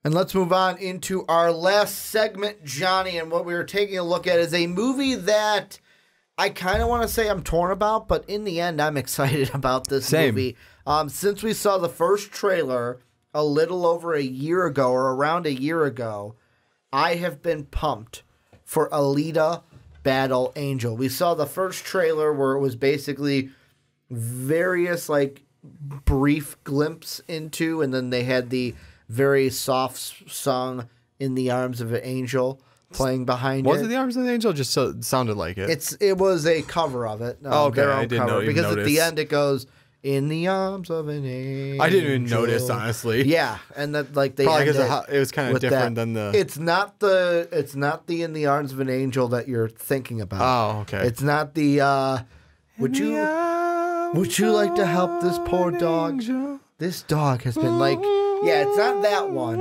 And let's move on into our last segment, Johnny. And what we were taking a look at is a movie that I kind of want to say I'm torn about, but in the end, I'm excited about this movie. Since we saw the first trailer a little over a year ago, or around a year ago, I have been pumped for Alita Battle Angel. We saw the first trailer where it was basically various like brief glimpse into, and then they had the very soft song In the Arms of an Angel playing behind it. Was it The Arms of an Angel? Just sounded like it. It was a cover of it. Okay, I didn't know. Because at the end it goes, In the Arms of an Angel. I didn't even notice, honestly. Yeah, and that like they probably because it was kind of different than the. It's not the In the Arms of an Angel that you're thinking about. Oh, okay. It's not the. Would you like to help this poor dog? This dog has been like. Yeah, it's not that one.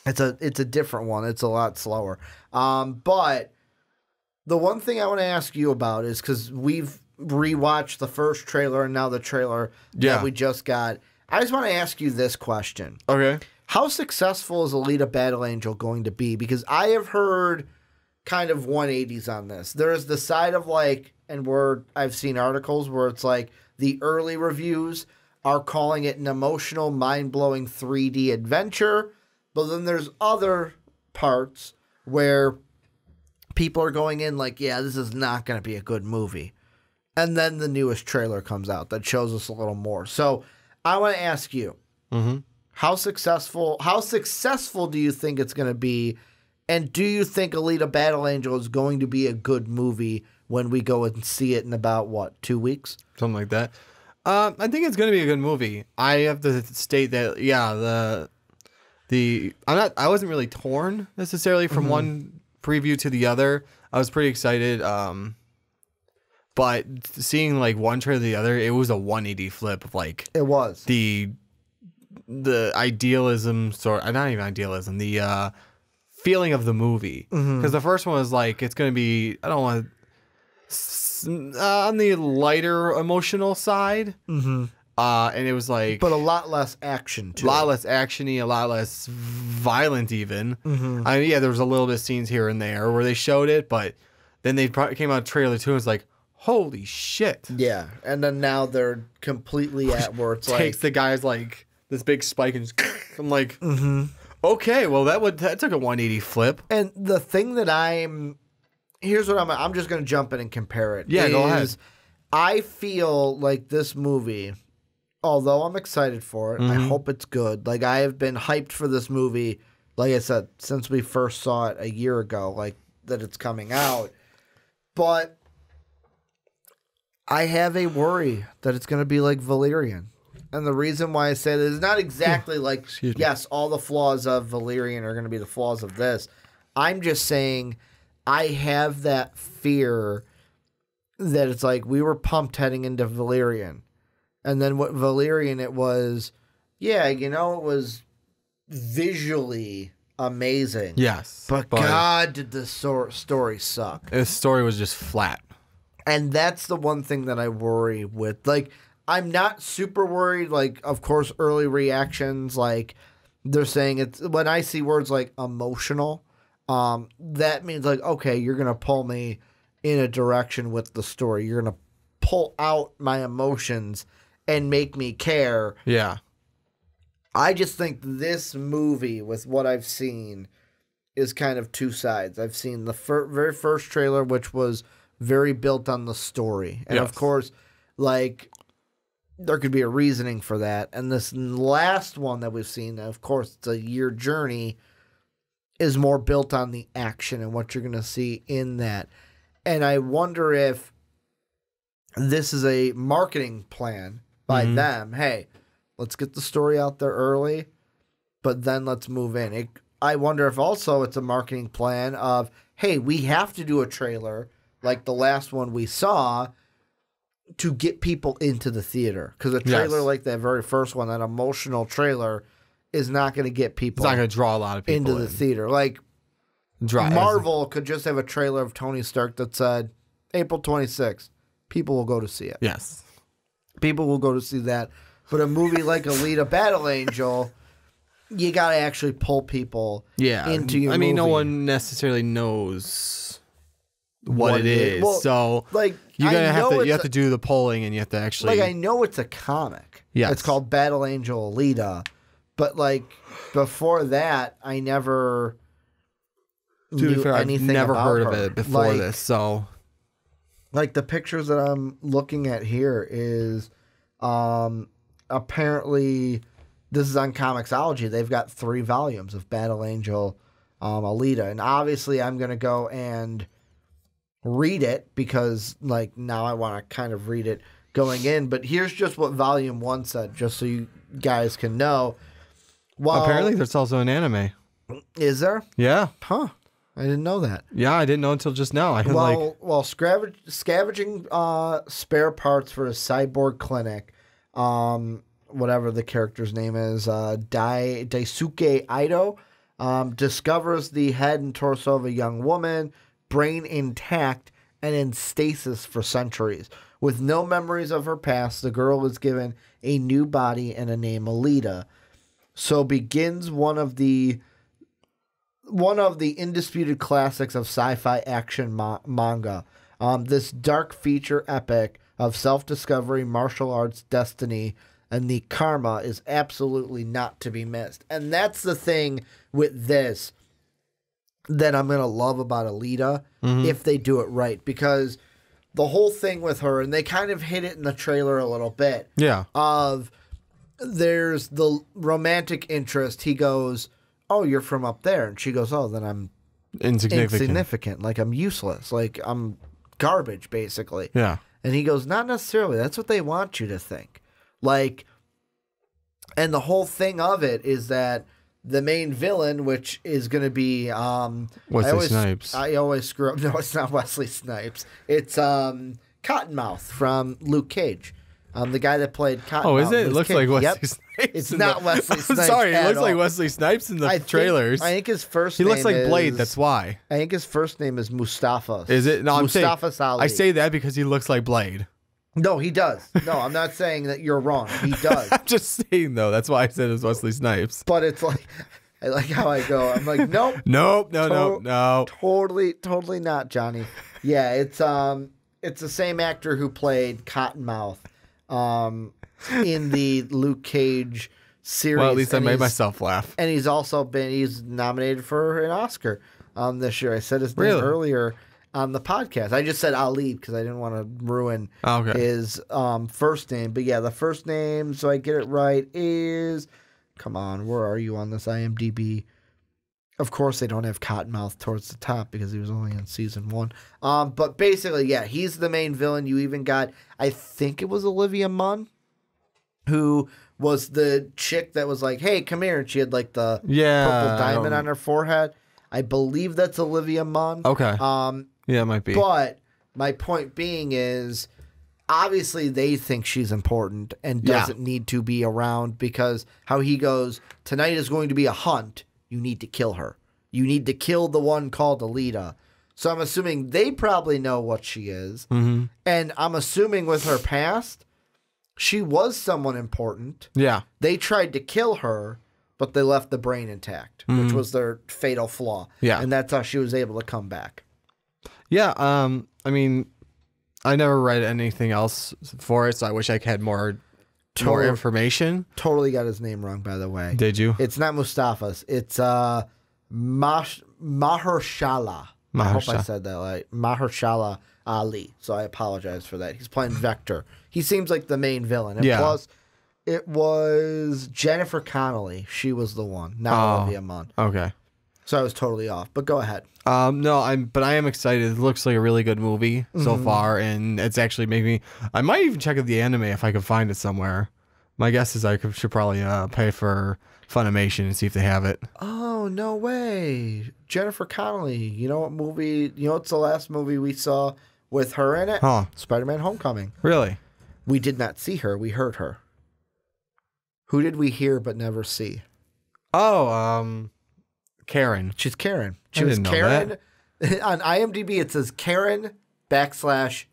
It's a different one. It's a lot slower. But the one thing I want to ask you about is because we've rewatched the first trailer and now the trailer that we just got. I just want to ask you this question. Okay. How successful is Alita Battle Angel going to be? Because I have heard kind of 180s on this. There's the side of like, and I've seen articles where it's like the early reviews are calling it an emotional, mind-blowing 3D adventure. But then there's other parts where people are going in like, yeah, this is not going to be a good movie. And then the newest trailer comes out that shows us a little more. So I want to ask you, how successful do you think it's going to be? And do you think Alita Battle Angel is going to be a good movie when we go and see it in about, 2 weeks? Something like that. I think it's going to be a good movie. I have to state that, yeah, I wasn't really torn necessarily from one preview to the other. I was pretty excited. But seeing like one trailer to the other, it was a 180 flip of like it was the idealism not even idealism, the feeling of the movie. Because the first one was like it's going to be on the lighter emotional side. And it was like... But a lot less action, too. A lot less action-y, a lot less violent, even. I mean, yeah, there was a little bit of scenes here and there where they showed it, but then they came out trailer 2 and it's like, holy shit. Yeah, and then now they're completely at where it's takes the guy's, like, this big spike and just... I'm like, okay, well, that took a 180 flip. And the thing that here's what I'm just going to jump in and compare it. Yeah, go ahead. I feel like this movie, although I'm excited for it, I hope it's good. Like, I have been hyped for this movie, like I said, since we first saw it a year ago, like, that it's coming out. But I have a worry that it's going to be like Valerian. And the reason why I say that is not exactly like, yes, all the flaws of Valerian are going to be the flaws of this. I'm just saying I have that fear that it's like we were pumped heading into Valerian. And then what Valerian it was, it was visually amazing. Yes. But God, did the story suck. The story was just flat. And that's the one thing that I worry with. Like, I'm not super worried. Like, of course, early reactions, like, they're saying it's, when I see words like emotional, that means like, okay, you're going to pull me in a direction with the story. You're going to pull out my emotions and make me care. Yeah. I just think this movie, with what I've seen, is kind of two sides. I've seen the very first trailer, which was very built on the story. And of course, like, there could be a reasoning for that. And this last one that we've seen, of course, it's a year journey, is more built on the action and what you're going to see in that. And I wonder if this is a marketing plan by them. Hey, let's get the story out there early, but then let's move in. I wonder if also it's a marketing plan of, hey, we have to do a trailer like the last one we saw to get people into the theater. Because a trailer like that very first one, that emotional trailer, is not going to get people. It's not going to draw a lot of people into the theater. Like, Marvel could just have a trailer of Tony Stark that said, April 26th, people will go to see it. Yes. People will go to see that. But a movie like Alita Battle Angel, you got to actually pull people into your I mean, movie. no one necessarily knows what it is. Well, so like, you have a- to do the polling, and you have to actually. Like, I know it's a comic. Yes. It's called Battle Angel Alita. But, like, before that, I never knew anything I've never about heard her. of it before Like, this. So, like, the pictures that I'm looking at here is apparently this is on Comixology. They've got 3 volumes of Battle Angel Alita. And obviously I'm going to go and read it because, like, now I want to kind of read it going in. But here's just what Volume 1 said, just so you guys can know. Well, apparently there's also an anime. Is there? Yeah. Huh. I didn't know that. Yeah, I didn't know until just now. I had Scavenging spare parts for a cyborg clinic, whatever the character's name is, Daisuke Ido, discovers the head and torso of a young woman, brain intact and in stasis for centuries. With no memories of her past, the girl is given a new body and a name, Alita. So begins one of the indisputed classics of sci-fi action manga. This dark feature epic of self-discovery, martial arts, destiny, and the karma is absolutely not to be missed. And that's the thing with this that I'm going to love about Alita if they do it right. Because the whole thing with her, and they kind of hit it in the trailer a little bit, there's the romantic interest. He goes, oh, you're from up there. And she goes, oh, then I'm insignificant. Like, I'm useless. Like, I'm garbage, basically. Yeah. And he goes, not necessarily. That's what they want you to think. Like, and the whole thing of it is that the main villain, which is going to be Wesley Snipes. I always screw up. No, it's not Wesley Snipes. It's Cottonmouth from Luke Cage. The guy that played Cottonmouth. Oh, is it? It looks like Wesley Snipes. It's not Wesley Snipes. I'm sorry, it looks all. like Wesley Snipes in the trailers. I think his first He name looks like Blade, that's why. I think his first name is Mustafa. Is it? No, Mustafa Salih. I say that because he looks like Blade. No, he does. No, I'm not saying that you're wrong. He does. I'm just saying, though. That's why I said it was Wesley Snipes. But it's like, I like how I go. I'm like, nope. No. Totally not, Johnny. Yeah, it's the same actor who played Cottonmouth in the Luke Cage series. Well, at least I made myself laugh. And he's nominated for an Oscar this year. I said his name earlier on the podcast. I just said Ali because I didn't want to ruin his first name. But yeah, the first name, so I get it right, is... Come on, where are you on this IMDb? Of course, they don't have Cottonmouth towards the top because he was only in season 1. But basically, yeah, he's the main villain. You even got, I think it was Olivia Munn, who was the chick that was like, hey, come here. And she had like the purple diamond on her forehead. I believe that's Olivia Munn. Okay. Yeah, it might be. But my point being is, obviously they think she's important and doesn't need to be around because how he goes, tonight is going to be a hunt. You need to kill her. You need to kill the one called Alita. So I'm assuming they probably know what she is. Mm-hmm. And I'm assuming with her past, she was someone important. Yeah. They tried to kill her, but they left the brain intact, which was their fatal flaw. Yeah. And that's how she was able to come back. Yeah. I mean, I never read anything else for it, so I wish I had more information. Totally got his name wrong, by the way. Did you? It's not Mustafa's. It's Mahershala. I hope I said that right. Mahershala Ali. So I apologize for that. He's playing Vector. He seems like the main villain. And plus, it was Jennifer Connelly. She was the one, not Olivia Munn. Okay. So I was totally off. But go ahead. No, I am excited. It looks like a really good movie so far, and it's actually making me. I might even check out the anime if I can find it somewhere. My guess is should probably pay for Funimation and see if they have it. Oh, no way. Jennifer Connelly. You know what movie? You know what's the last movie we saw with her in it? Huh. Spider-Man Homecoming. Really? We did not see her. We heard her. Who did we hear but never see? Oh, Karen. She's Karen. She was Karen. On IMDb, it says Karen /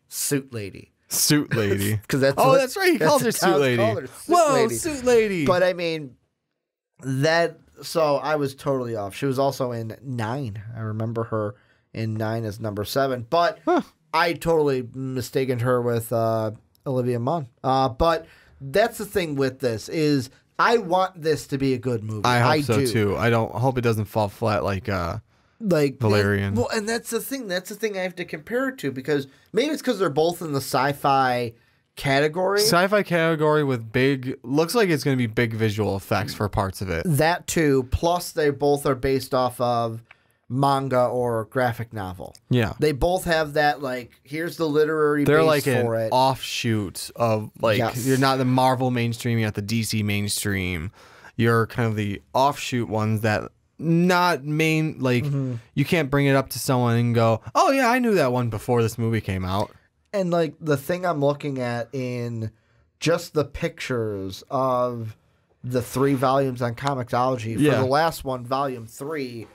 Suit Lady. Suit Lady. Because that's that's right. He calls her Suit Lady. Suit Lady. Suit Lady. But I mean, that So I was totally off. She was also in 9. I remember her in 9 as number 7, but I totally mistaken her with Olivia Munn. But that's the thing with this is I want this to be a good movie. I hope so too. I hope it doesn't fall flat like Valerian. And that's the thing. That's the thing I have to compare it to because maybe it's because they're both in the sci-fi category. Sci-fi category with looks like it's going to be big visual effects for parts of it. That too. Plus, they both are based off of manga or graphic novel. Yeah. They both have that, like, here's the literary They're base like for an it. offshoot of, like, you're not the Marvel mainstream, you're not the DC mainstream. You're kind of the offshoot ones that not main, like, you can't bring it up to someone and go, oh, yeah, I knew that one before this movie came out. And, like, the thing I'm looking at in just the pictures of the 3 volumes on Comixology, for the last one, volume 3,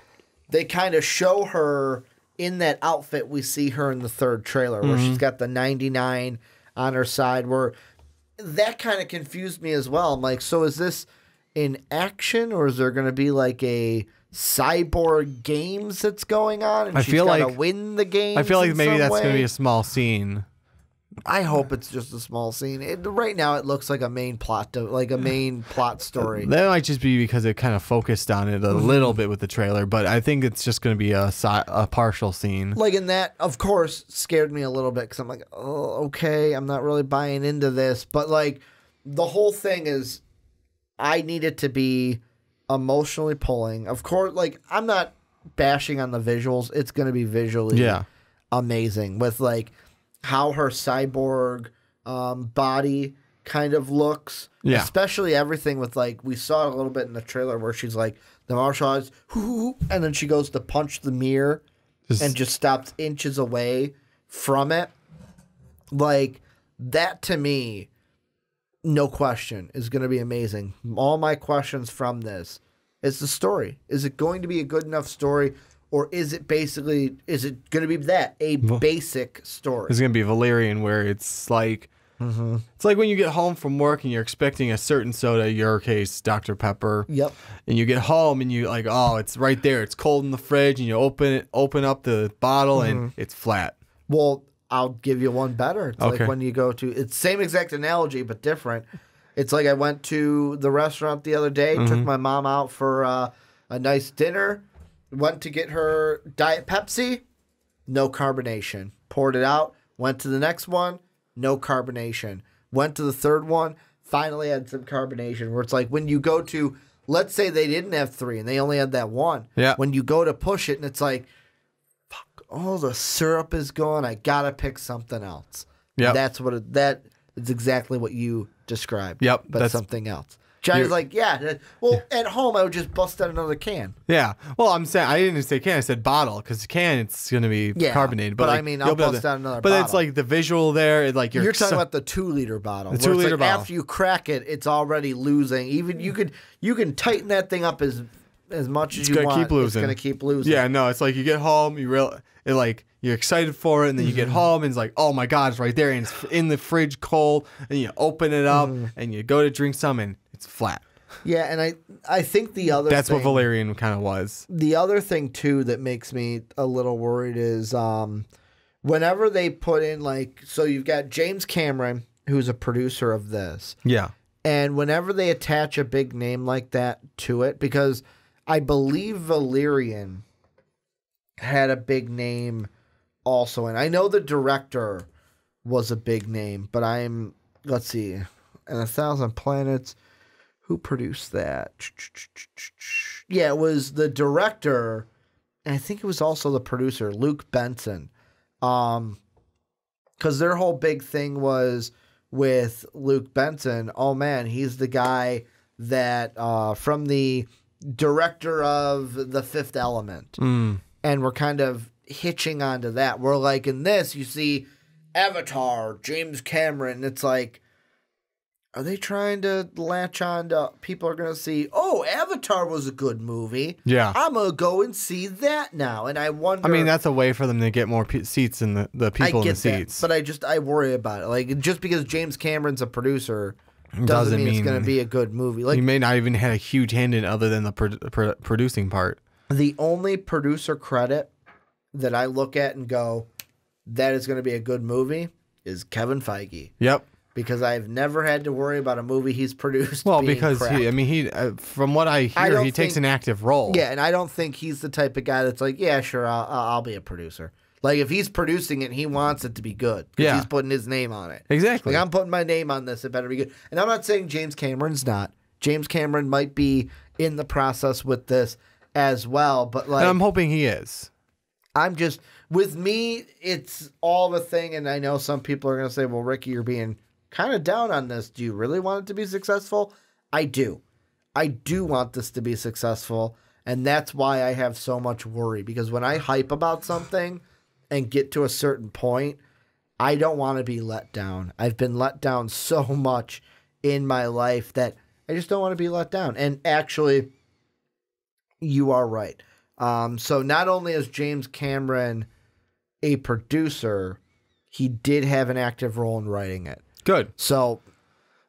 they kind of show her in that outfit we see her in the 3rd trailer, where she's got the 99 on her side, where that kind of confused me as well. I'm like, so is this in action, or is there going to be like a cyborg games that's going on, and she's got to win the game? I feel like maybe that's going to be a small scene. I hope it's just a small scene. Right now, it looks like a main plot, plot story. That might just be because it kind of focused on it a little bit with the trailer, but I think it's just going to be a partial scene. Like, in that, of course, scared me a little bit because I'm like, oh, okay, I'm not really buying into this. But, like, the whole thing is, I need it to be emotionally pulling. Of course, like, I'm not bashing on the visuals. It's going to be visually amazing with, like, how her cyborg body kind of looks. Yeah. Especially everything with, like, we saw it a little bit in the trailer where she's like, the martial arts, and then she goes to punch the mirror and just stops inches away from it. Like, that to me, no question, is going to be amazing. All my questions from this is the story. Is it going to be a good enough story? Or is it going to be a basic story? It's going to be Valerian, where it's like, it's like when you get home from work and you're expecting a certain soda, your case, Dr. Pepper. Yep. And you get home and you like, oh, it's right there. It's cold in the fridge, and you open up the bottle and it's flat. Well, I'll give you one better. It's like when you go to, it's same exact analogy, but different. It's like I went to the restaurant the other day, took my mom out for a nice dinner. Went to get her Diet Pepsi, no carbonation. Poured it out. Went to the next one, no carbonation. Went to the 3rd one, finally had some carbonation. Where it's like when you go to, let's say they didn't have 3 and they only had that one. Yeah. When you go to push it and it's like, fuck, oh, the syrup is gone. I gotta pick something else. Yeah. That is exactly what you described. Yep. But something else. Johnny's like, at home I would just bust out another can. Yeah. Well, I'm saying, I didn't say can, I said bottle, because can, it's going to be carbonated. But like, I mean, I'll bust out another but bottle. it's like the visual there, like you're talking about the 2-liter bottle. The 2-liter bottle. After you crack it, it's already losing. Even you can tighten that thing up as much as you want. Keep losing. It's going to keep losing. Yeah, no, it's like you get home, you're excited for it, and then you get home, and it's like, oh my God, it's right there, and it's in the fridge cold, and you open it up, and you go to drink some, and it's flat. Yeah, and I think the other That's thing, what Valerian kind of was. The other thing, too, that makes me a little worried is whenever they put in, like, so you've got James Cameron, who's a producer of this. Yeah. And whenever they attach a big name like that to it, because I believe Valerian had a big name also. And I know the director was a big name, but let's see, and 1,000 Planets... Who produced that? Yeah, it was the director, and I think it was also the producer, Luke Benson. Because their whole big thing was with Luke Benson, oh man, he's the guy that, from the director of The Fifth Element. And we're kind of hitching onto that. We're like, in this, you see Avatar, James Cameron, it's like, are they trying to latch on to people are going to see, oh, Avatar was a good movie. Yeah. I'm going to go and see that now. And I wonder. I mean, that's a way for them to get more seats in the people in the seats. That, but I worry about it. Like, just because James Cameron's a producer doesn't mean it's going to be a good movie. Like, he may not even have a huge hand in other than the producing part. The only producer credit that I look at and go, that is going to be a good movie, is Kevin Feige. Yep. Because I've never had to worry about a movie he's produced. Well, being because crap. he from what I hear, he takes an active role. Yeah, and I don't think he's the type of guy that's like, yeah, sure, I'll be a producer. Like, if he's producing it, he wants it to be good. Yeah. He's putting his name on it. Exactly. Like, I'm putting my name on this. It better be good. And I'm not saying James Cameron's not. James Cameron might be in the process with this as well. But, like, and I'm hoping he is. I'm just, with me, it's all the thing. And I know some people are going to say, well, Ricky, you're being kind of down on this. Do you really want it to be successful? I do. I do want this to be successful. And that's why I have so much worry. Because when I hype about something and get to a certain point, I don't want to be let down. I've been let down so much in my life that I just don't want to be let down. And actually, you are right. So not only is James Cameron a producer, he did have an active role in writing it. Good. So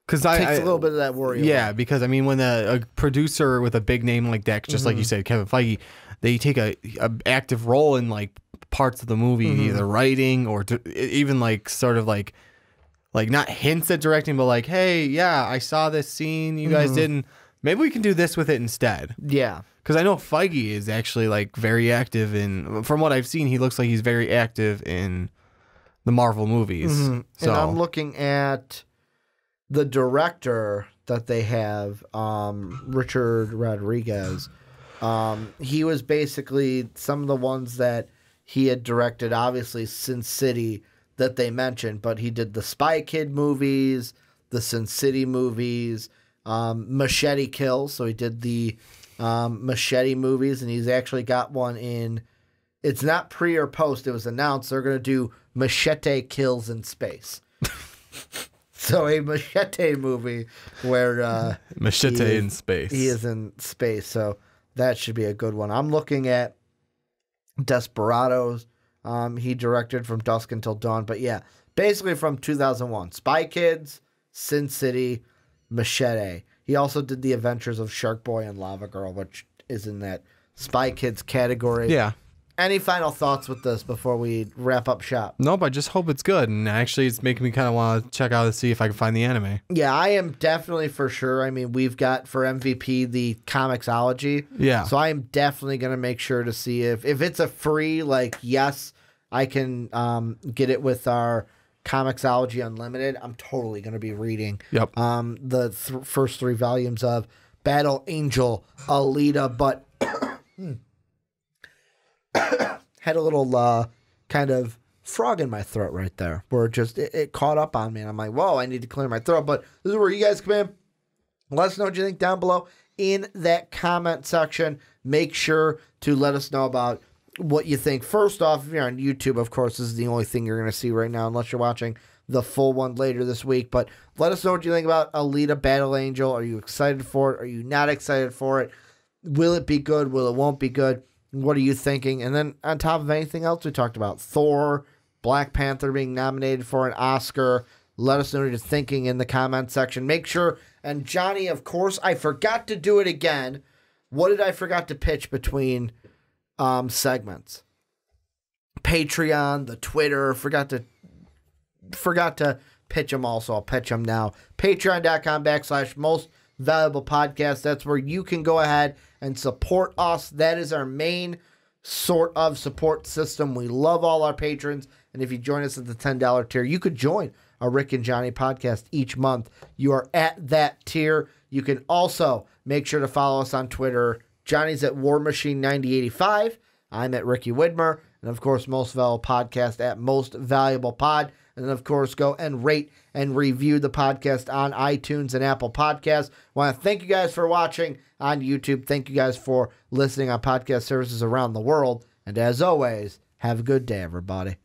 because takes a little bit of that worry Yeah, away. because I mean, when a producer with a big name like that, just like you said, Kevin Feige, they take a active role in like parts of the movie, either writing or even like sort of like not hints at directing, but like, hey, yeah, I saw this scene you guys didn't. Maybe we can do this with it instead. Yeah. Because I know Feige is actually like very active in. From what I've seen, he looks like he's very active in the Marvel movies. So And I'm looking at the director that they have, Richard Rodriguez. He was basically some of the ones that he had directed, obviously, Sin City that they mentioned, but he did the Spy Kid movies, the Sin City movies, Machete Kills. So he did the Machete movies, and he's actually got one in. It's not pre or post. It was announced they're going to do Machete Kills in space. So a Machete movie where Machete in space. He is in space, so that should be a good one. I'm looking at Desperados. He directed From Dusk Until Dawn, but yeah, basically from 2001. Spy Kids, Sin City, Machete. He also did The Adventures of Shark Boy and Lava Girl, which is in that Spy Kids category. Yeah. Any final thoughts with this before we wrap up shop? Nope, I just hope it's good. And actually, it's making me kind of want to check out and see if I can find the anime. Yeah, I am definitely for sure. I mean, we've got for MVP the Comixology. Yeah. So I am definitely going to make sure to see if it's a free, like, yes, I can get it with our Comixology Unlimited. I'm totally going to be reading the first 3 volumes of Battle Angel Alita, but had a little kind of frog in my throat right there where it caught up on me, and I'm like, whoa, I need to clear my throat. But this is where you guys come in. Let us know what you think down below in that comment section. Make sure to let us know about what you think. First off, if you're on YouTube, of course, this is the only thing you're going to see right now unless you're watching the full one later this week. But let us know what you think about Alita Battle Angel. Are you excited for it? Are you not excited for it? Will it be good? Will it won't be good? What are you thinking? And then on top of anything else we talked about, Thor, Black Panther being nominated for an Oscar. Let us know what you're thinking in the comment section. Make sure, and Johnny, of course, I forgot to do it again. What did I forgot to pitch between segments? Patreon, the Twitter, forgot to pitch them all, so I'll pitch them now. Patreon.com/most valuable podcast. That's where you can go ahead and support us. That is our main sort of support system. We love all our patrons, and if you join us at the $10 tier, you could join a Rick and Johnny podcast each month. You are at that tier. You can also make sure to follow us on Twitter. Johnny's at War Machine 9085. I'm at Ricky Widmer, and of course, Most Valuable Podcast at Most Valuable Pod. And then, of course, go and rate and review the podcast on iTunes and Apple Podcasts. I want to thank you guys for watching on YouTube. Thank you guys for listening on podcast services around the world. And as always, have a good day, everybody.